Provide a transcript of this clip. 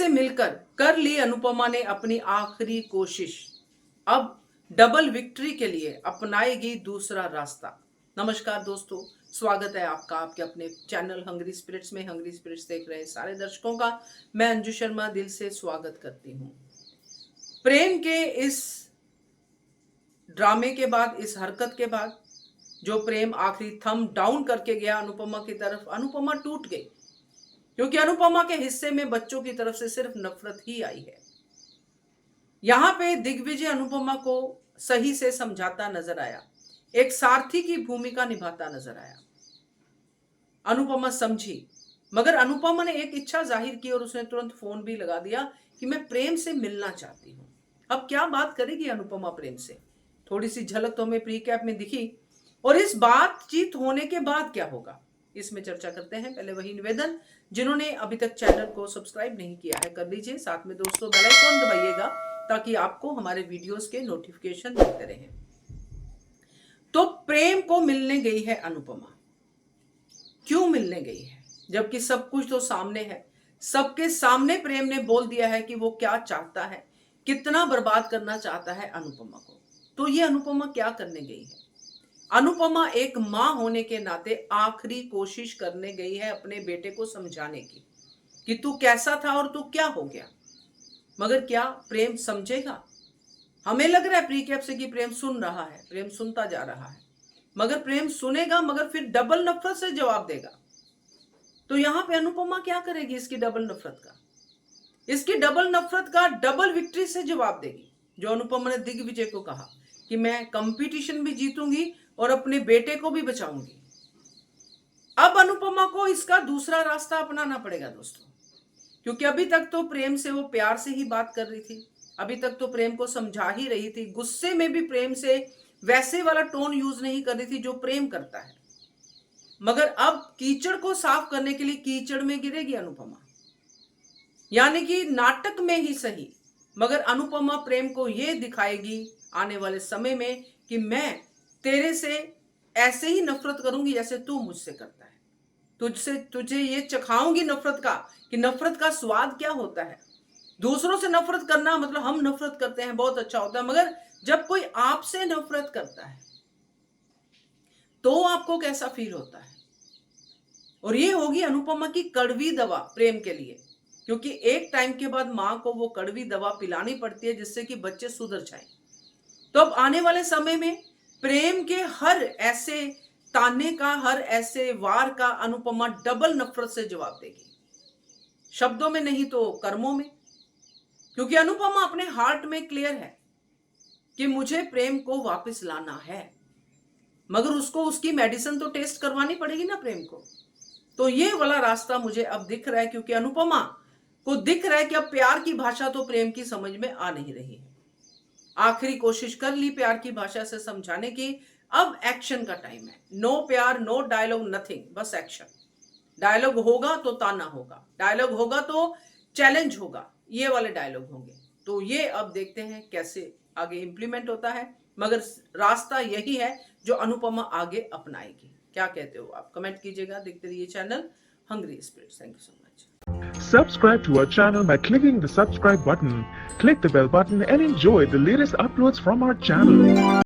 से मिलकर कर ली अनुपमा ने अपनी आखिरी कोशिश। अब डबल विक्ट्री के लिए अपनाएगी दूसरा रास्ता। नमस्कार दोस्तों, स्वागत है आपका आपके अपने चैनल हंग्री स्पिरिट्स में। हंग्री स्पिरिट्स देख रहे सारे दर्शकों का मैं अंजू शर्मा दिल से स्वागत करती हूँ। प्रेम के इस ड्रामे के बाद, इस हरकत के बाद, जो प्रेम आखिरी थम डाउन करके गया अनुपमा की तरफ, अनुपमा टूट गई क्योंकि अनुपमा के हिस्से में बच्चों की तरफ से सिर्फ नफरत ही आई है। यहां पे दिग्विजय अनुपमा को सही से समझाता नजर आया, एक सारथी की भूमिका निभाता नजर आया। अनुपमा समझी, मगर अनुपमा ने एक इच्छा जाहिर की और उसने तुरंत फोन भी लगा दिया कि मैं प्रेम से मिलना चाहती हूं। अब क्या बात करेगी अनुपमा प्रेम से? थोड़ी सी झलक तो हमें प्री कैप में दिखी, और इस बातचीत होने के बाद क्या होगा इसमें चर्चा करते हैं। पहले वही निवेदन, जिन्होंने अभी तक चैनल को सब्सक्राइब नहीं किया है कर लीजिए, साथ में दोस्तों बेल आइकन दबाइएगा ताकि आपको हमारे वीडियोस के नोटिफिकेशन मिलते रहें। तो प्रेम को मिलने गई है अनुपमा। क्यों मिलने गई है जबकि सब कुछ तो सामने है? सबके सामने प्रेम ने बोल दिया है कि वो क्या चाहता है, कितना बर्बाद करना चाहता है अनुपमा को। तो ये अनुपमा क्या करने गई है? अनुपमा एक मां होने के नाते आखिरी कोशिश करने गई है अपने बेटे को समझाने की कि तू कैसा था और तू क्या हो गया। मगर क्या प्रेम समझेगा? हमें लग रहा है प्री कैप से कि प्रेम सुन रहा है, प्रेम सुनता जा रहा है, मगर प्रेम सुनेगा मगर फिर डबल नफरत से जवाब देगा। तो यहां पे अनुपमा क्या करेगी? इसकी डबल नफरत का डबल विक्ट्री से जवाब देगी। जो अनुपमा ने दिग्विजय को कहा कि मैं कंपटीशन भी जीतूंगी और अपने बेटे को भी बचाऊंगी। अब अनुपमा को इसका दूसरा रास्ता अपनाना पड़ेगा दोस्तों, क्योंकि अभी तक तो प्रेम से वो प्यार से ही बात कर रही थी, अभी तक तो प्रेम को समझा ही रही थी, गुस्से में भी प्रेम से वैसे वाला टोन यूज नहीं कर रही थी जो प्रेम करता है। मगर अब कीचड़ को साफ करने के लिए कीचड़ में गिरेगी अनुपमा, यानी कि नाटक में ही सही मगर अनुपमा प्रेम को यह दिखाएगी आने वाले समय में कि मैं तेरे से ऐसे ही नफरत करूंगी जैसे तू मुझसे करता है। तुझे ये चखाऊंगी नफरत का, कि नफरत का स्वाद क्या होता है। दूसरों से नफरत करना मतलब हम नफरत करते हैं बहुत अच्छा होता है, मगर जब कोई आपसे नफरत करता है तो आपको कैसा फील होता है। और ये होगी अनुपमा की कड़वी दवा प्रेम के लिए, क्योंकि एक टाइम के बाद मां को वो कड़वी दवा पिलानी पड़ती है जिससे कि बच्चे सुधर जाएं। तो अब आने वाले समय में प्रेम के हर ऐसे ताने का, हर ऐसे वार का अनुपमा डबल नफरत से जवाब देगी, शब्दों में नहीं तो कर्मों में। क्योंकि अनुपमा अपने हार्ट में क्लियर है कि मुझे प्रेम को वापस लाना है, मगर उसको उसकी मेडिसिन तो टेस्ट करवानी पड़ेगी ना प्रेम को। तो ये वाला रास्ता मुझे अब दिख रहा है, क्योंकि अनुपमा को दिख रहा है कि अब प्यार की भाषा तो प्रेम की समझ में आ नहीं रही है। आखिरी कोशिश कर ली प्यार की भाषा से समझाने की, अब एक्शन का टाइम है। नो प्यार, नो डायलॉग, नथिंग, बस एक्शन। डायलॉग होगा तो ताना होगा, डायलॉग होगा तो चैलेंज होगा, ये वाले डायलॉग होंगे। तो ये अब देखते हैं कैसे आगे इंप्लीमेंट होता है, मगर रास्ता यही है जो अनुपमा आगे अपनाएगी। क्या कहते हो आप? कमेंट कीजिएगा। देखते रहिए channel Hungry Spirits. Thank you so much. Subscribe to our channel by clicking the subscribe button. Click the bell button and enjoy the latest uploads from our channel.